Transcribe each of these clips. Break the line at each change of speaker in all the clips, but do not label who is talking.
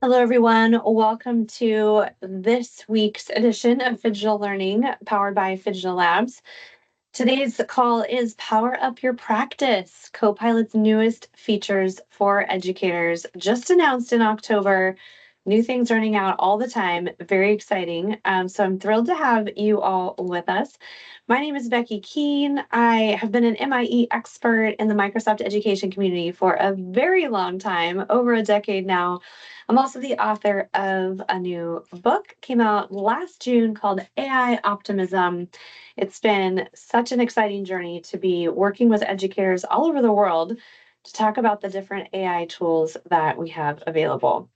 Hello, everyone. Welcome to this week's edition of Digital Learning, powered by Digital Labs. Today's call is Power Up Your Practice, Copilot's newest features for educators, just announced in October. New things running out all the time. Very exciting. So I'm thrilled to have you all with us. My name is Becky Keene. I have been an MIE expert in the Microsoft education community for a very long time, over a decade now. I'm also the author of a new book, came out last June, called AI Optimism. It's been such an exciting journey to be working with educators all over the world to talk about the different AI tools that we have available.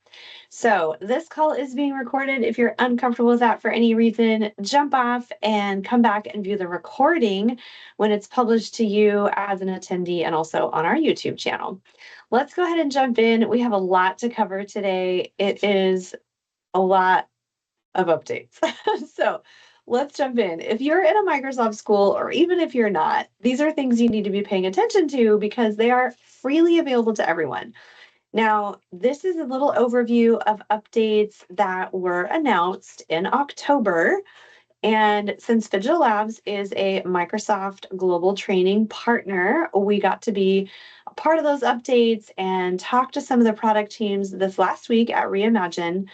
So this call is being recorded. If you're uncomfortable with that for any reason, jump off and come back and view the recording when it's published to you as an attendee and also on our YouTube channel. Let's go ahead and jump in. We have a lot to cover today. It is a lot of updates. So let's jump in. If you're in a Microsoft school, or even if you're not, these are things you need to be paying attention to because they are freely available to everyone. Now, this is a little overview of updates that were announced in October. And since Digital Labs is a Microsoft global training partner, we got to be a part of those updates and talk to some of the product teams this last week at Reimagine.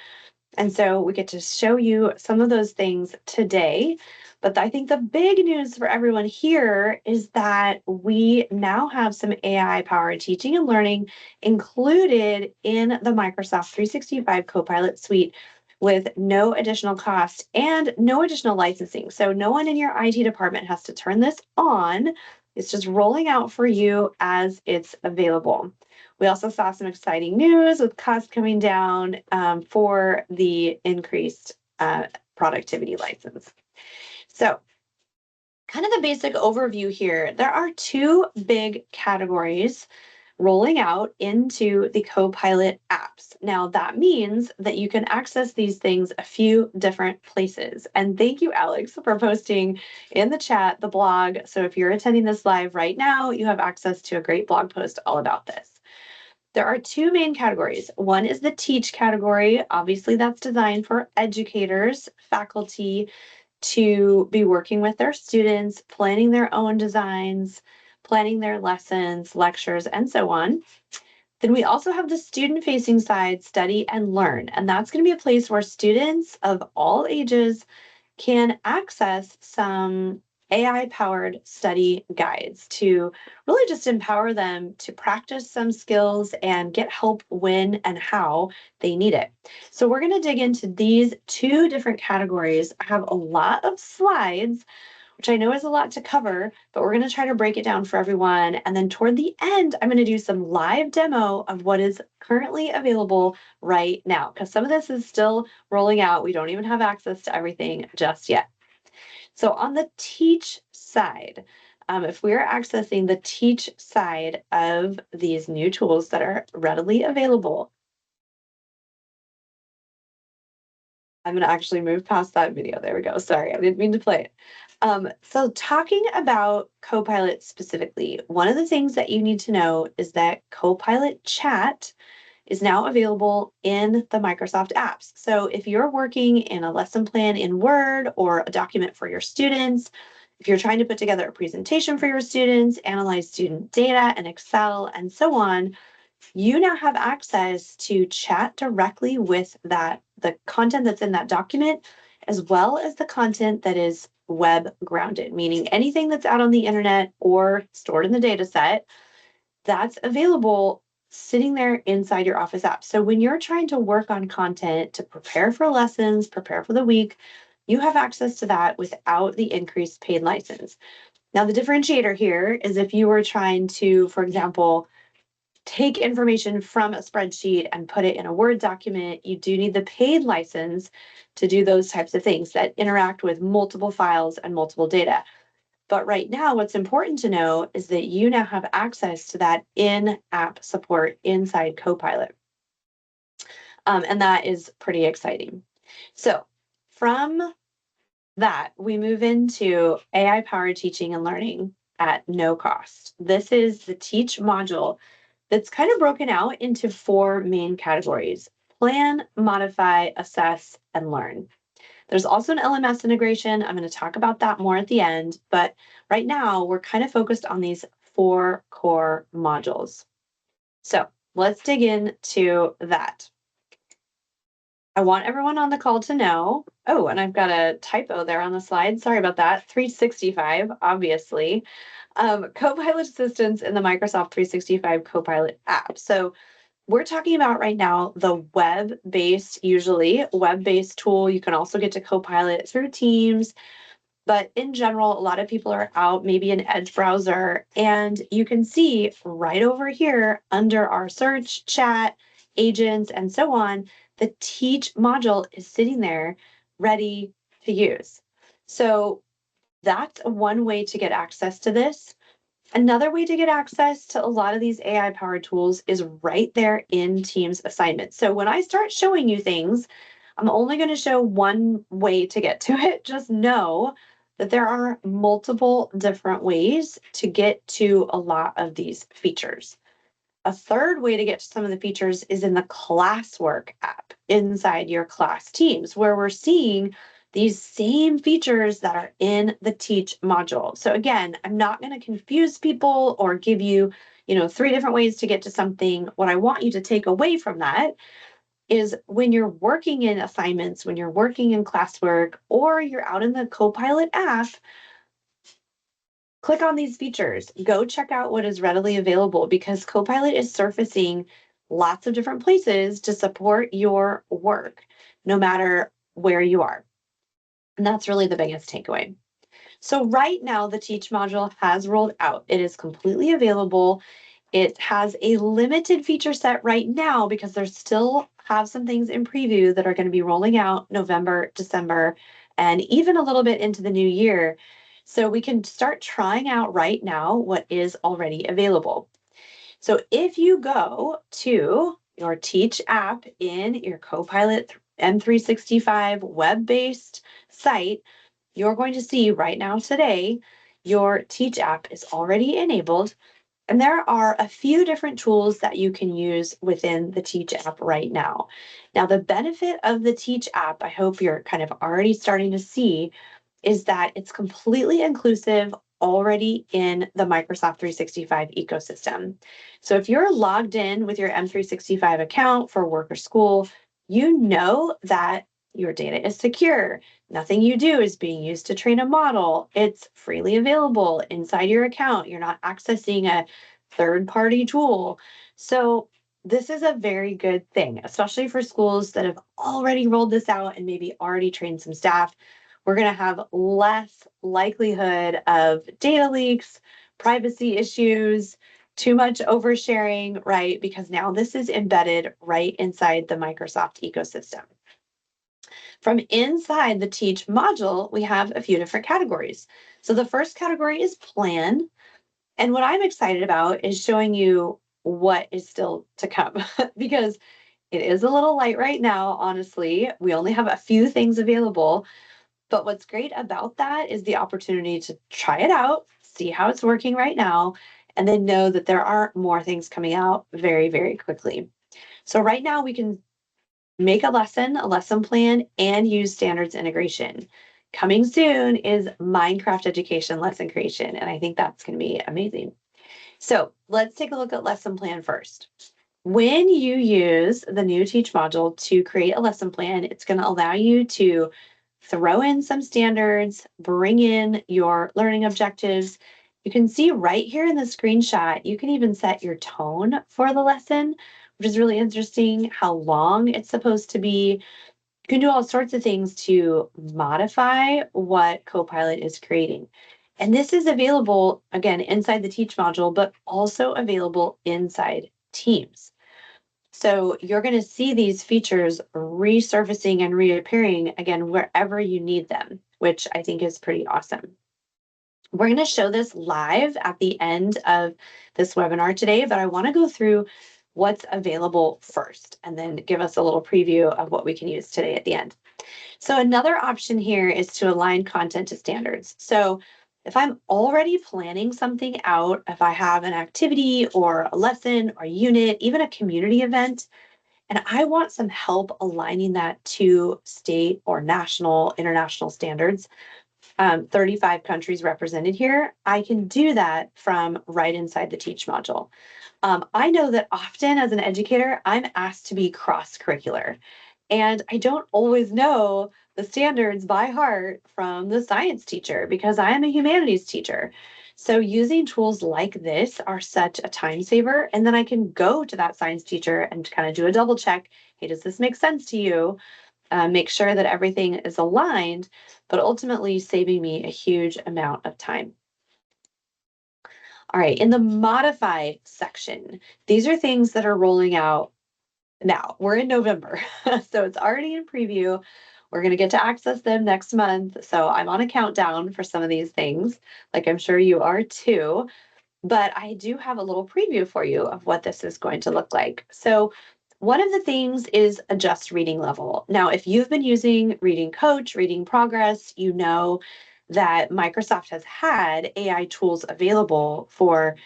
And so we get to show you some of those things today. But I think the big news for everyone here is that we now have some AI-powered teaching and learning included in the Microsoft 365 Copilot suite with no additional cost and no additional licensing. So no one in your IT department has to turn this on. It's just rolling out for you as it's available. We also saw some exciting news with costs coming down for the increased productivity license. So kind of the basic overview here, there are two big categories rolling out into the Copilot apps. Now that means that you can access these things a few different places. And thank you, Alex, for posting in the chat the blog. So if you're attending this live right now, you have access to a great blog post all about this. There are two main categories. One is the teach category. Obviously, that's designed for educators, faculty to be working with their students, planning their own designs, planning their lessons, lectures, and so on. Then we also have the student-facing side, study and learn. And that's going to be a place where students of all ages can access some AI-powered study guides to really just empower them to practice some skills and get help when and how they need it. So we're going to dig into these two different categories. I have a lot of slides, which I know is a lot to cover, but we're going to try to break it down for everyone. And then toward the end, I'm going to do some live demo of what is currently available right now, because some of this is still rolling out. We don't even have access to everything just yet. So on the teach side, if we're accessing the teach side of these new tools that are readily available, I'm going to actually move past that video. There we go. Sorry, I didn't mean to play it. So talking about Copilot specifically, one of the things that you need to know is that Copilot Chat is now available in the Microsoft apps. So if you're working in a lesson plan in Word or a document for your students, if you're trying to put together a presentation for your students, analyze student data in Excel, and so on, you now have access to chat directly with the content that's in that document, as well as the content that is web grounded, meaning anything that's out on the internet or stored in the data set, that's available sitting there inside your Office app. So when you're trying to work on content to prepare for lessons, prepare for the week, you have access to that without the increased paid license. Now, the differentiator here is if you were trying to, for example, take information from a spreadsheet and put it in a Word document, you do need the paid license to do those types of things that interact with multiple files and multiple data. But right now, what's important to know is that you now have access to that in-app support inside Copilot. And that is pretty exciting. So from that, we move into AI-powered teaching and learning at no cost. This is the Teach module that's kind of broken out into four main categories: plan, modify, assess, and learn. There's also an LMS integration. I'm going to talk about that more at the end, but right now we're kind of focused on these 4 core modules. So let's dig into that. I want everyone on the call to know, oh, and I've got a typo there on the slide. Sorry about that. 365, obviously. Copilot assistance in the Microsoft 365 Copilot app. So we're talking about right now the usually web-based tool. You can also get to Copilot through Teams, but in general, a lot of people are out, maybe an Edge browser, and you can see right over here under our search, chat, agents, and so on, the Teach module is sitting there ready to use. So that's one way to get access to this. Another way to get access to a lot of these AI powered tools is right there in Teams assignments. So when I start showing you things, I'm only going to show one way to get to it. Just know that there are multiple different ways to get to a lot of these features. A third way to get to some of the features is in the Classwork app inside your class teams, where we're seeing these same features that are in the Teach module. So again, I'm not going to confuse people or give you, 3 different ways to get to something. What I want you to take away from that is when you're working in assignments, when you're working in classwork, or you're out in the Copilot app, click on these features. Go check out what is readily available because Copilot is surfacing lots of different places to support your work, no matter where you are. And that's really the biggest takeaway. So right now, the Teach module has rolled out. It is completely available. It has a limited feature set right now because there's still have some things in preview that are going to be rolling out November, December, and even a little bit into the new year. So we can start trying out right now what is already available. So if you go to your Teach app in your Copilot M365 web-based site, you're going to see right now today, your Teach app is already enabled. And there are a few different tools that you can use within the Teach app right now. Now, the benefit of the Teach app, I hope you're kind of already starting to see, is that it's completely inclusive already in the Microsoft 365 ecosystem. So if you're logged in with your M365 account for work or school, you know that your data is secure. Nothing you do is being used to train a model. It's freely available inside your account. You're not accessing a third-party tool. So this is a very good thing, especially for schools that have already rolled this out and maybe already trained some staff. We're going to have less likelihood of data leaks, privacy issues, too much oversharing, right? Because now this is embedded right inside the Microsoft ecosystem. From inside the Teach module, we have a few different categories. So the first category is plan. And what I'm excited about is showing you what is still to come because it is a little light right now, honestly. We only have a few things available. But what's great about that is the opportunity to try it out, see how it's working right now, and then know that there are more things coming out very, very quickly. So right now we can make a lesson plan, and use standards integration. Coming soon is Minecraft education lesson creation, and I think that's going to be amazing. So let's take a look at lesson plan first. When you use the new Teach module to create a lesson plan, it's going to allow you to throw in some standards, bring in your learning objectives. You can see right here in the screenshot, you can even set your tone for the lesson, which is really interesting, how long it's supposed to be. You can do all sorts of things to modify what Copilot is creating. And this is available, again, inside the Teach module, but also available inside Teams. So you're going to see these features resurfacing and reappearing again wherever you need them, which I think is pretty awesome. We're going to show this live at the end of this webinar today, but I want to go through what's available first and then give us a little preview of what we can use today at the end. So another option here is to align content to standards. So if I'm already planning something out, if I have an activity or a lesson or unit, even a community event, and I want some help aligning that to state or national, international standards. 35 countries represented here, I can do that from right inside the Teach module. I know that often as an educator, I'm asked to be cross curricular, and I don't always know the standards by heart from the science teacher because I am a humanities teacher. So using tools like this are such a time saver. And then I can go to that science teacher and kind of do a double check. Hey, does this make sense to you? Make sure that everything is aligned, but ultimately saving me a huge amount of time. All right, in the modify section, these are things that are rolling out now. We're in November, so it's already in preview. We're going to get to access them next month. So I'm on a countdown for some of these things, like I'm sure you are too. But I do have a little preview for you of what this is going to look like. So one of the things is adjust reading level. Now, if you've been using Reading Coach, Reading Progress, you know that Microsoft has had AI tools available for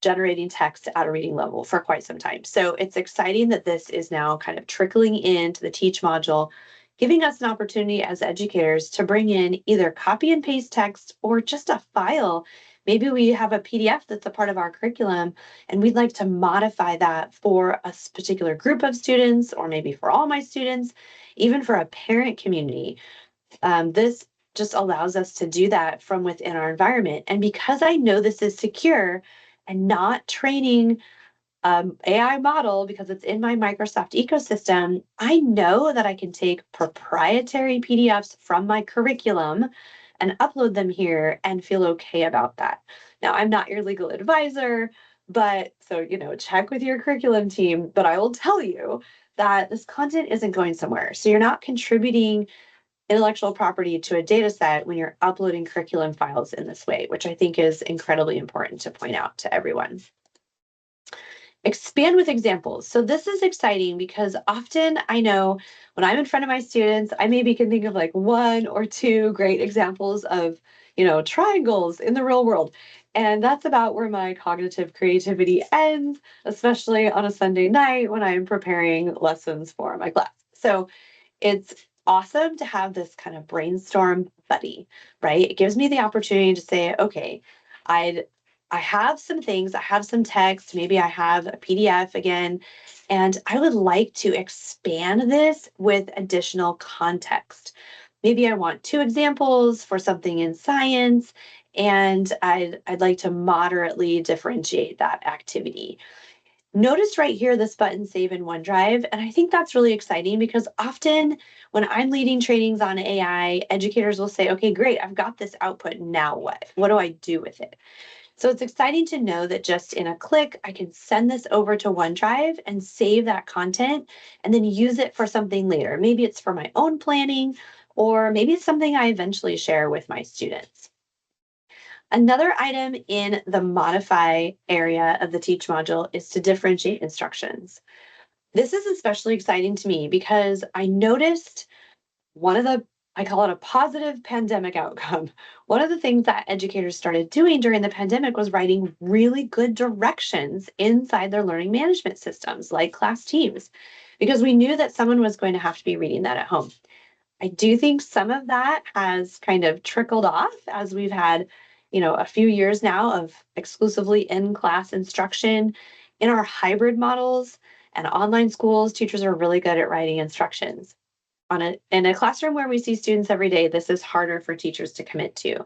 generating text at a reading level for quite some time. So it's exciting that this is now kind of trickling into the Teach module, giving us an opportunity as educators to bring in either copy and paste text or just a file. Maybe we have a PDF that's a part of our curriculum and we'd like to modify that for a particular group of students, or maybe for all my students, even for a parent community. This just allows us to do that from within our environment. And because I know this is secure and not training AI model because it's in my Microsoft ecosystem, I know that I can take proprietary PDFs from my curriculum and upload them here and feel okay about that. Now, I'm not your legal advisor, but so, check with your curriculum team, but I will tell you that this content isn't going somewhere. So you're not contributing intellectual property to a data set when you're uploading curriculum files in this way, which I think is incredibly important to point out to everyone. Expand with examples. So this is exciting because often I know when I'm in front of my students, I maybe can think of like one or two great examples of, triangles in the real world. And that's about where my cognitive creativity ends, especially on a Sunday night when I'm preparing lessons for my class. So it's awesome to have this kind of brainstorm buddy, right? It gives me the opportunity to say, okay, I'd I have some things, I have some text, maybe I have a PDF again, and I would like to expand this with additional context. Maybe I want two examples for something in science, and I'd like to moderately differentiate that activity. Notice right here this button save in OneDrive. And I think that's really exciting because often when I'm leading trainings on AI, educators will say, okay, great, I've got this output. Now what? What do I do with it? So it's exciting to know that just in a click, I can send this over to OneDrive and save that content and then use it for something later. Maybe it's for my own planning, or maybe it's something I eventually share with my students. Another item in the modify area of the Teach module is to differentiate instructions. This is especially exciting to me because I noticed one of the, I call it a positive pandemic outcome. One of the things that educators started doing during the pandemic was writing really good directions inside their learning management systems, like class teams, because we knew that someone was going to have to be reading that at home. I do think some of that has kind of trickled off as we've had, a few years now of exclusively in-class instruction. In our hybrid models and online schools, teachers are really good at writing instructions. In a classroom where we see students every day, this is harder for teachers to commit to.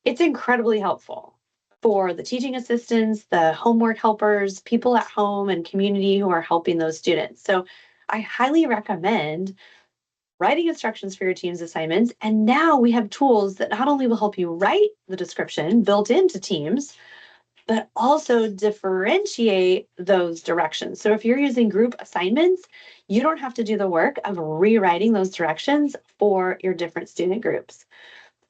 It's incredibly helpful for the teaching assistants, the homework helpers, people at home and community who are helping those students. So I highly recommend writing instructions for your team's assignments. And now we have tools that not only will help you write the description built into Teams, but also differentiate those directions. So if you're using group assignments, you don't have to do the work of rewriting those directions for your different student groups.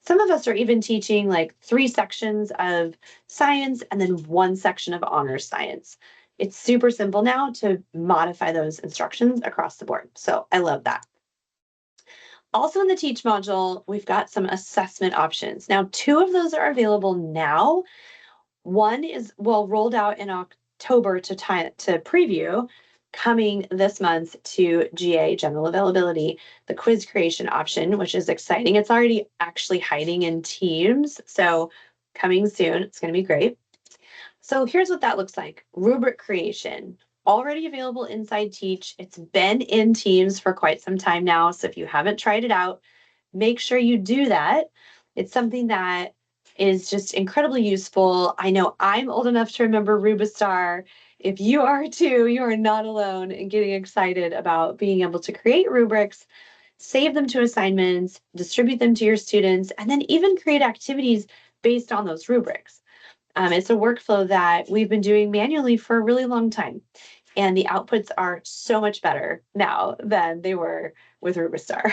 Some of us are even teaching like 3 sections of science and then 1 section of honors science. It's super simple now to modify those instructions across the board. So I love that. Also in the Teach module, we've got some assessment options. Now, 2 of those are available now. One is rolled out in October to preview. coming this month to GA, general availability, the quiz creation option, which is exciting. It's already actually hiding in Teams, so coming soon. It's going to be great. So here's what that looks like. Rubric creation, already available inside Teach. It's been in Teams for quite some time now, so if you haven't tried it out, make sure you do that. It's something that is just incredibly useful. I know I'm old enough to remember Rubistar. If you are too, you are not alone in getting excited about being able to create rubrics, save them to assignments, distribute them to your students, and then even create activities based on those rubrics. It's a workflow that we've been doing manually for a really long time, and the outputs are so much better now than they were with Rubistar.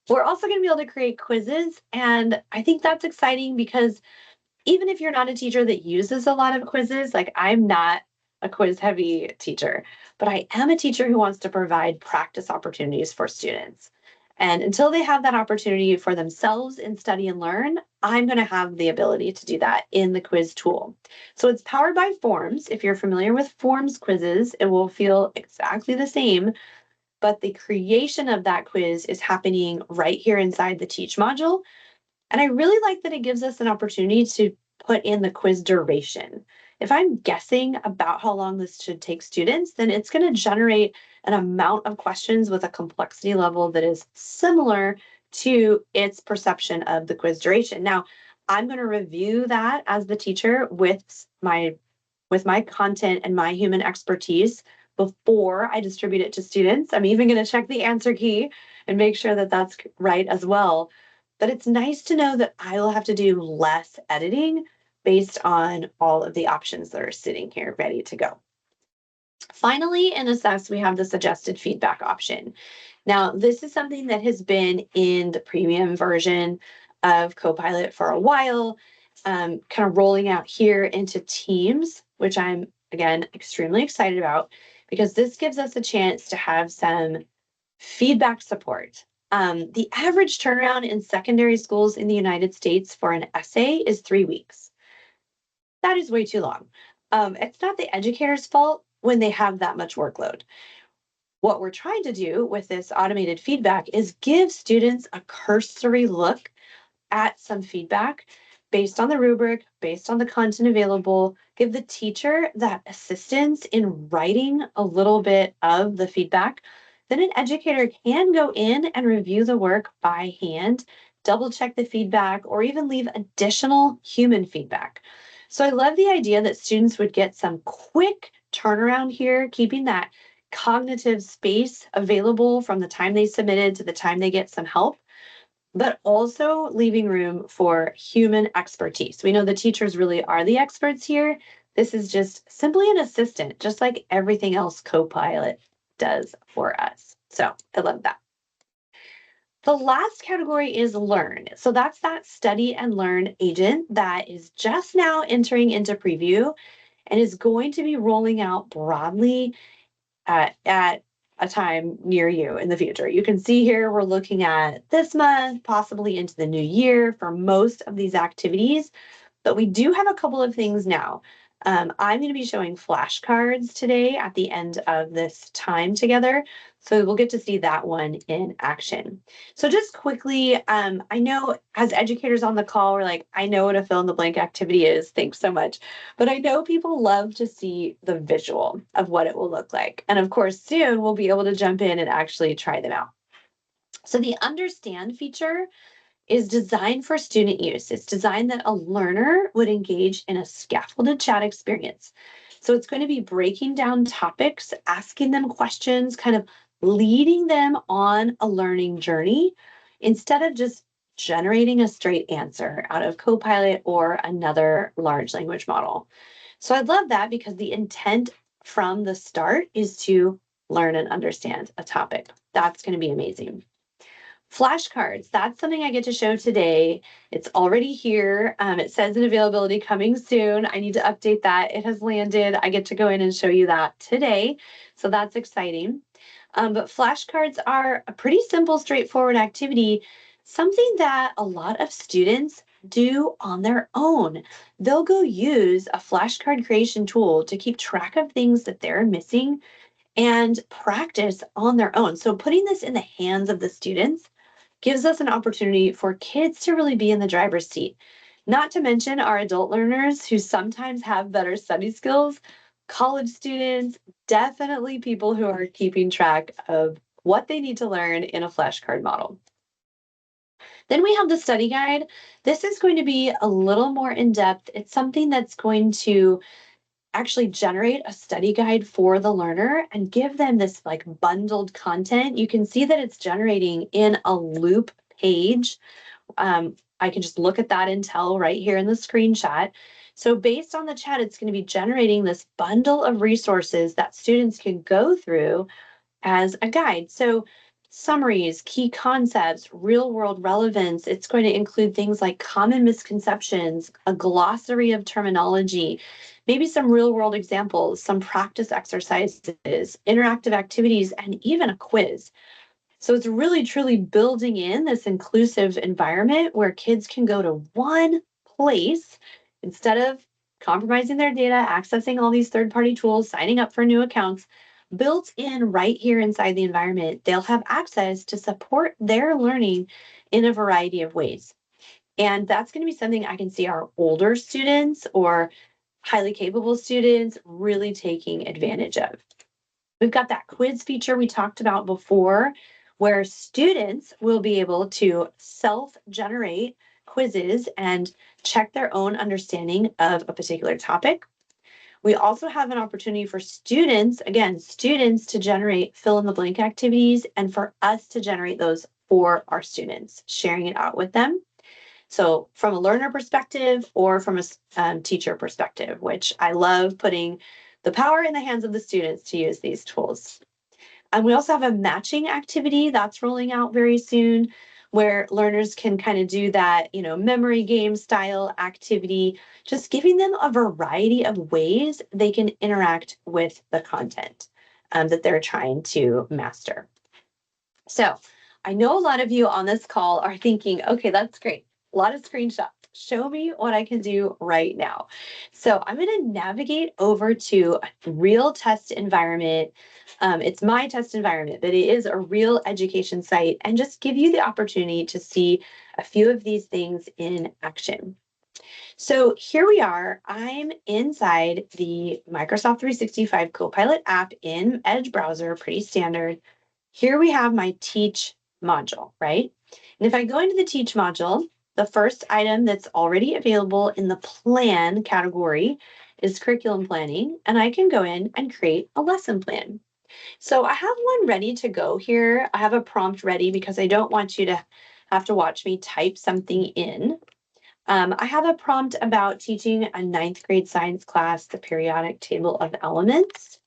We're also going to be able to create quizzes, and I think that's exciting because even if you're not a teacher that uses a lot of quizzes, like I'm not a quiz heavy teacher, but I am a teacher who wants to provide practice opportunities for students. And until they have that opportunity for themselves in study and learn, I'm going to have the ability to do that in the quiz tool. So it's powered by Forms. If you're familiar with Forms quizzes, it will feel exactly the same, but the creation of that quiz is happening right here inside the Teach module. And I really like that it gives us an opportunity to put in the quiz duration. If I'm guessing about how long this should take students, then it's going to generate an amount of questions with a complexity level that is similar to its perception of the quiz duration. Now, I'm going to review that as the teacher with my content and my human expertise before I distribute it to students. I'm even going to check the answer key and make sure that that's right as well. But it's nice to know that I will have to do less editing based on all of the options that are sitting here ready to go. Finally, in Assess, we have the suggested feedback option. Now, this is something that has been in the premium version of Copilot for a while, kind of rolling out here into Teams, which I'm, again, extremely excited about because this gives us a chance to have some feedback support. The average turnaround in secondary schools in the United States for an essay is 3 weeks. That is way too long. It's not the educator's fault when they have that much workload. What we're trying to do with this automated feedback is give students a cursory look at some feedback based on the rubric, based on the content available, give the teacher that assistance in writing a little bit of the feedback. Then an educator can go in and review the work by hand, double check the feedback, or even leave additional human feedback. So I love the idea that students would get some quick turnaround here, keeping that cognitive space available from the time they submitted to the time they get some help, but also leaving room for human expertise. We know the teachers really are the experts here. This is just simply an assistant, just like everything else Copilot does for us. So I love that. The last category is learn. So that's that study and learn agent that is just now entering into preview and is going to be rolling out broadly at a time near you in the future. You can see here we're looking at this month, possibly into the new year for most of these activities, but we do have a couple of things now. I'm going to be showing flashcards today at the end of this time together. So we'll get to see that one in action. So just quickly, I know as educators on the call, we're like, I know what a fill in the blank activity is. Thanks so much. But I know people love to see the visual of what it will look like. And of course, soon we'll be able to jump in and actually try them out. So the understand feature is designed for student use. It's designed that a learner would engage in a scaffolded chat experience. So it's going to be breaking down topics, asking them questions, kind of leading them on a learning journey instead of just generating a straight answer out of Copilot or another large language model. So I love that because the intent from the start is to learn and understand a topic. That's going to be amazing. Flashcards, that's something I get to show today. It's already here. It says in availability coming soon. I need to update that. It has landed. I get to go in and show you that today. So that's exciting. But flashcards are a pretty simple, straightforward activity, something that a lot of students do on their own. They'll go use a flashcard creation tool to keep track of things that they're missing and practice on their own. So putting this in the hands of the students gives us an opportunity for kids to really be in the driver's seat. Not to mention our adult learners who sometimes have better study skills, college students, definitely people who are keeping track of what they need to learn in a flashcard model. Then we have the study guide. This is going to be a little more in depth. It's something that's going to actually generate a study guide for the learner and give them this like bundled content. You can see that it's generating in a loop page. I can just look at that and tell right here in the screenshot. So based on the chat, it's going to be generating this bundle of resources that students can go through as a guide. So summaries, key concepts, real world relevance. It's going to include things like common misconceptions, a glossary of terminology, maybe some real world examples, some practice exercises, interactive activities, and even a quiz. So it's really truly building in this inclusive environment where kids can go to one place instead of compromising their data, accessing all these third-party tools, signing up for new accounts. Built in right here inside the environment, they'll have access to support their learning in a variety of ways. And that's going to be something I can see our older students or highly capable students really taking advantage of. We've got that quiz feature we talked about before, where students will be able to self-generate quizzes and check their own understanding of a particular topic. We also have an opportunity for students, again, students to generate fill in the blank activities and for us to generate those for our students, sharing it out with them. So from a learner perspective or from a teacher perspective, which I love putting the power in the hands of the students to use these tools. And we also have a matching activity that's rolling out very soon where learners can kind of do that, memory game style activity, just giving them a variety of ways they can interact with the content that they're trying to master. So I know a lot of you on this call are thinking, okay, that's great. A lot of screenshots. Show me what I can do right now. So I'm going to navigate over to a real test environment. It's my test environment, but it is a real education site and just give you the opportunity to see a few of these things in action. So here we are. I'm inside the Microsoft 365 Copilot app in Edge browser, pretty standard. Here we have my teach module, right? And if I go into the teach module, the first item that's already available in the plan category is curriculum planning, and I can go in and create a lesson plan. So I have one ready to go here. I have a prompt ready because I don't want you to have to watch me type something in. I have a prompt about teaching a ninth grade science class, the periodic table of elements.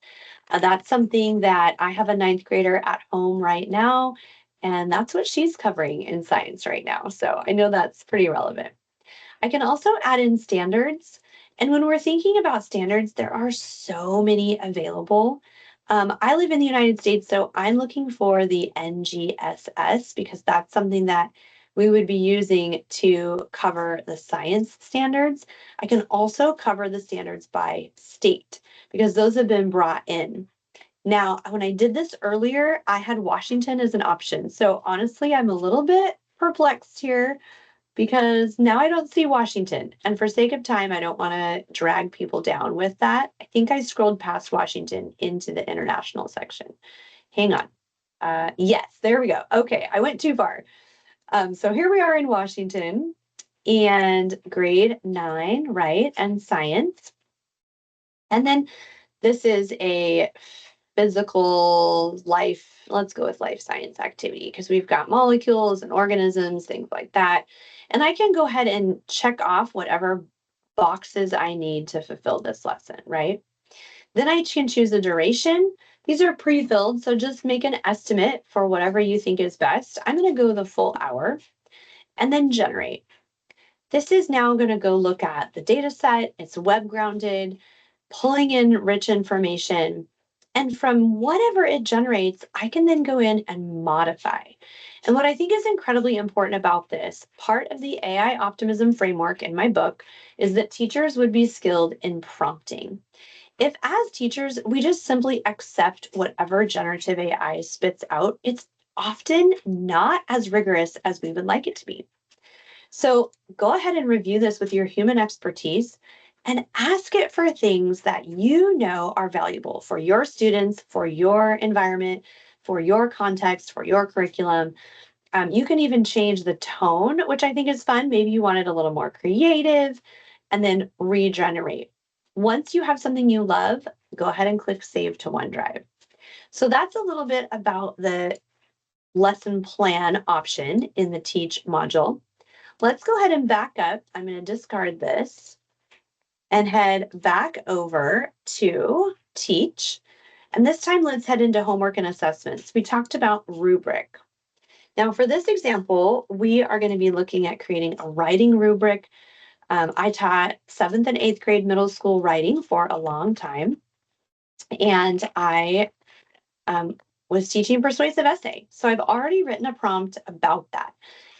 That's something that I have a ninth grader at home right now, and that's what she's covering in science right now. So I know that's pretty relevant. I can also add in standards. And when we're thinking about standards, there are so many available. I live in the United States, so I'm looking for the NGSS because that's something that we would be using to cover the science standards. I can also cover the standards by state because those have been brought in. Now, when I did this earlier, I had Washington as an option. So honestly, I'm a little bit perplexed here because now I don't see Washington. And for sake of time, I don't want to drag people down with that. I think I scrolled past Washington into the international section. Hang on. Yes, there we go. Okay, I went too far. So here we are in Washington and grade 9, right? And science. And then this is a physical life, let's go with life science activity because we've got molecules and organisms, things like that. And I can go ahead and check off whatever boxes I need to fulfill this lesson, right? Then I can choose a duration. These are pre-filled, so just make an estimate for whatever you think is best. I'm going to go the full hour and then generate. This is now going to go look at the data set. It's web grounded, pulling in rich information. And from whatever it generates, I can then go in and modify. And what I think is incredibly important about this, part of the AI optimism framework in my book, is that teachers would be skilled in prompting. If, as teachers, we just simply accept whatever generative AI spits out, it's often not as rigorous as we would like it to be. So go ahead and review this with your human expertise and ask it for things that you know are valuable for your students, for your environment, for your context, for your curriculum. You can even change the tone, which I think is fun. Maybe you want it a little more creative, and then regenerate. Once you have something you love, go ahead and click Save to OneDrive. So that's a little bit about the lesson plan option in the Teach module. Let's go ahead and back up. I'm going to discard this and head back over to Teach. And this time, let's head into homework and assessments. We talked about rubric. Now, for this example, we are going to be looking at creating a writing rubric. I taught 7th and 8th grade middle school writing for a long time, and I was teaching persuasive essay. So I've already written a prompt about that.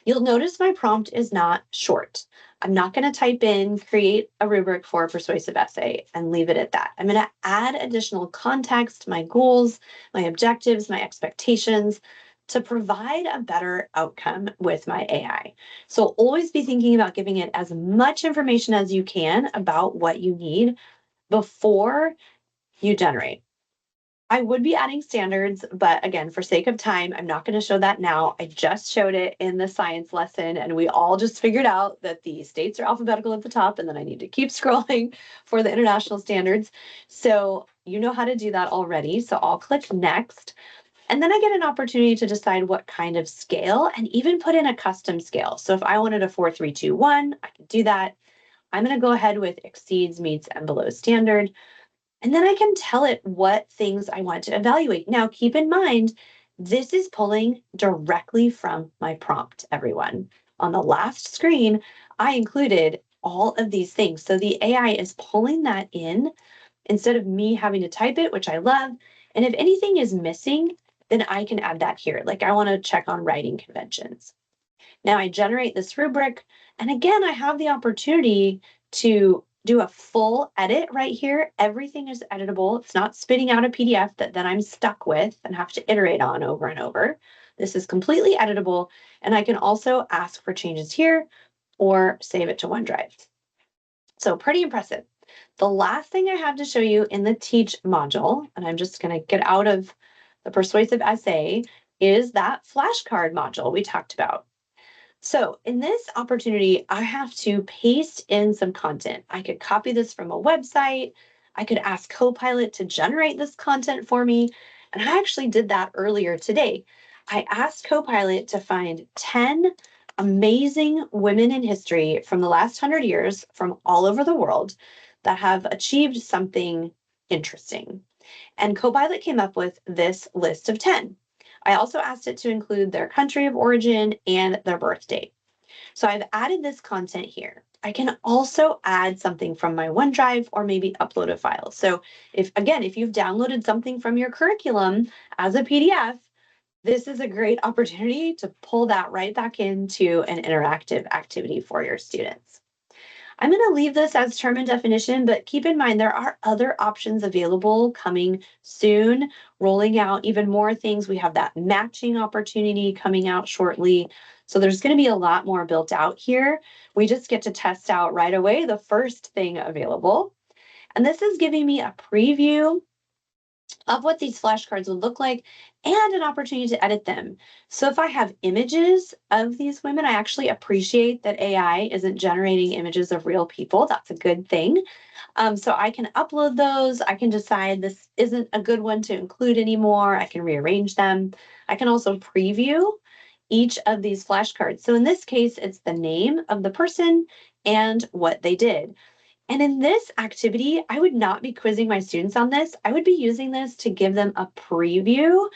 You'll notice my prompt is not short. I'm not going to type in create a rubric for a persuasive essay and leave it at that. I'm going to add additional context, my goals, my objectives, my expectations to provide a better outcome with my AI. So always be thinking about giving it as much information as you can about what you need before you generate. I would be adding standards, but again, for sake of time, I'm not going to show that now. I just showed it in the science lesson, and we all just figured out that the states are alphabetical at the top, and then I need to keep scrolling for the international standards. So you know how to do that already. So I'll click next. And then I get an opportunity to decide what kind of scale and even put in a custom scale. So if I wanted a 4, 3, 2, 1, I could do that. I'm going to go ahead with exceeds, meets, and below standard. And then I can tell it what things I want to evaluate. Now, keep in mind, this is pulling directly from my prompt, everyone. On the last screen, I included all of these things. So the AI is pulling that in instead of me having to type it, which I love. And if anything is missing, then I can add that here. Like I want to check on writing conventions. Now I generate this rubric, and again, I have the opportunity to do a full edit right here. Everything is editable. It's not spitting out a PDF that then I'm stuck with and have to iterate on over and over. This is completely editable, and I can also ask for changes here or save it to OneDrive. So pretty impressive. The last thing I have to show you in the Teach module, and I'm just going to get out of the persuasive essay, is that flashcard module we talked about. So in this opportunity, I have to paste in some content. I could copy this from a website. I could ask Copilot to generate this content for me. And I actually did that earlier today. I asked Copilot to find 10 amazing women in history from the last 100 years from all over the world that have achieved something interesting. And Copilot came up with this list of 10. I also asked it to include their country of origin and their birth date. So I've added this content here. I can also add something from my OneDrive or maybe upload a file. So if you've downloaded something from your curriculum as a PDF, this is a great opportunity to pull that right back into an interactive activity for your students. I'm going to leave this as term and definition, but keep in mind there are other options available coming soon, rolling out even more things. We have that matching opportunity coming out shortly. So there's going to be a lot more built out here. We just get to test out right away the first thing available. And this is giving me a preview of what these flashcards would look like and an opportunity to edit them. So if I have images of these women, I actually appreciate that AI isn't generating images of real people. That's a good thing. So I can upload those. I can decide this isn't a good one to include anymore. I can rearrange them. I can also preview each of these flashcards. So in this case, it's the name of the person and what they did. And in this activity, I would not be quizzing my students on this. I would be using this to give them a preview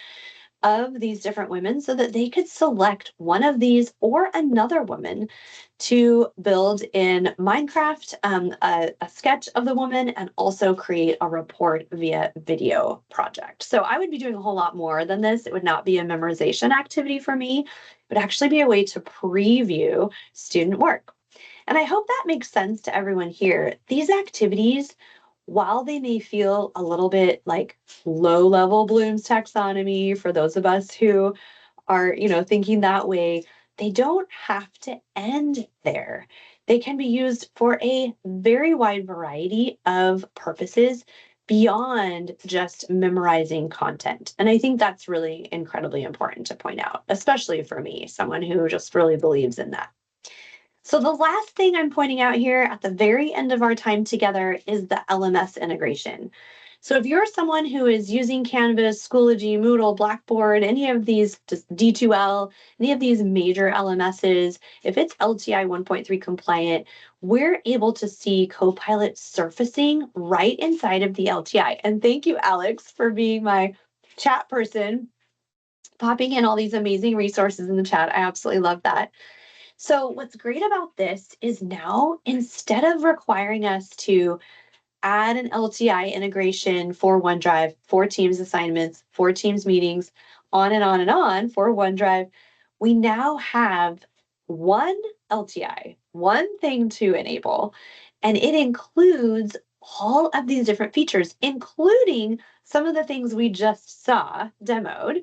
of these different women so that they could select one of these or another woman to build in Minecraft a sketch of the woman and also create a report via video project. So I would be doing a whole lot more than this. It would not be a memorization activity for me. It would actually be a way to preview student work. And I hope that makes sense to everyone here. These activities, while they may feel a little bit like low level Bloom's taxonomy for those of us who are, thinking that way, they don't have to end there. They can be used for a very wide variety of purposes beyond just memorizing content. And I think that's really incredibly important to point out, especially for me, someone who just really believes in that. So the last thing I'm pointing out here at the very end of our time together is the LMS integration. So if you're someone who is using Canvas, Schoology, Moodle, Blackboard, any of these, just D2L, any of these major LMSs, if it's LTI 1.3 compliant, we're able to see Copilot surfacing right inside of the LTI. And thank you, Alex, for being my chat person, popping in all these amazing resources in the chat. I absolutely love that. So what's great about this is now, instead of requiring us to add an LTI integration for OneDrive, for Teams assignments, for Teams meetings, on and on and on for OneDrive, we now have one LTI, one thing to enable, and it includes all of these different features, including some of the things we just saw demoed,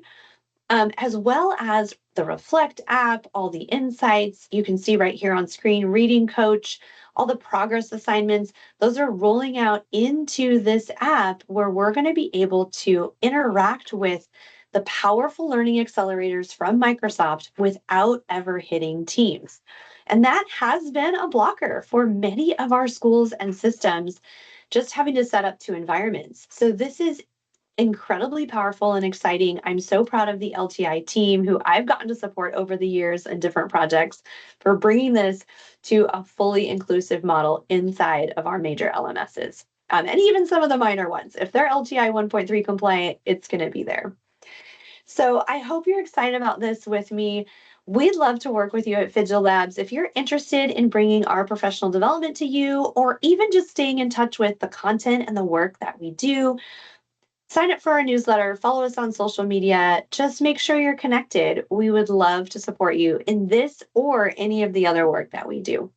as well as the Reflect app, all the insights. You can see right here on screen, Reading Coach, all the progress assignments. Those are rolling out into this app where we're going to be able to interact with the powerful learning accelerators from Microsoft without ever hitting Teams. And that has been a blocker for many of our schools and systems, just having to set up two environments. So this is incredibly powerful and exciting. I'm so proud of the LTI team who I've gotten to support over the years in different projects for bringing this to a fully inclusive model inside of our major LMSs. And even some of the minor ones. If they're LTI 1.3 compliant, it's going to be there. So I hope you're excited about this with me. We'd love to work with you at Fidgil Labs. If you're interested in bringing our professional development to you, or even just staying in touch with the content and the work that we do, sign up for our newsletter, follow us on social media, just make sure you're connected. We would love to support you in this or any of the other work that we do.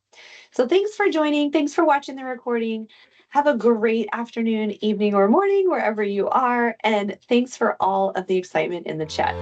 So thanks for joining. Thanks for watching the recording. Have a great afternoon, evening, or morning, wherever you are. And thanks for all of the excitement in the chat.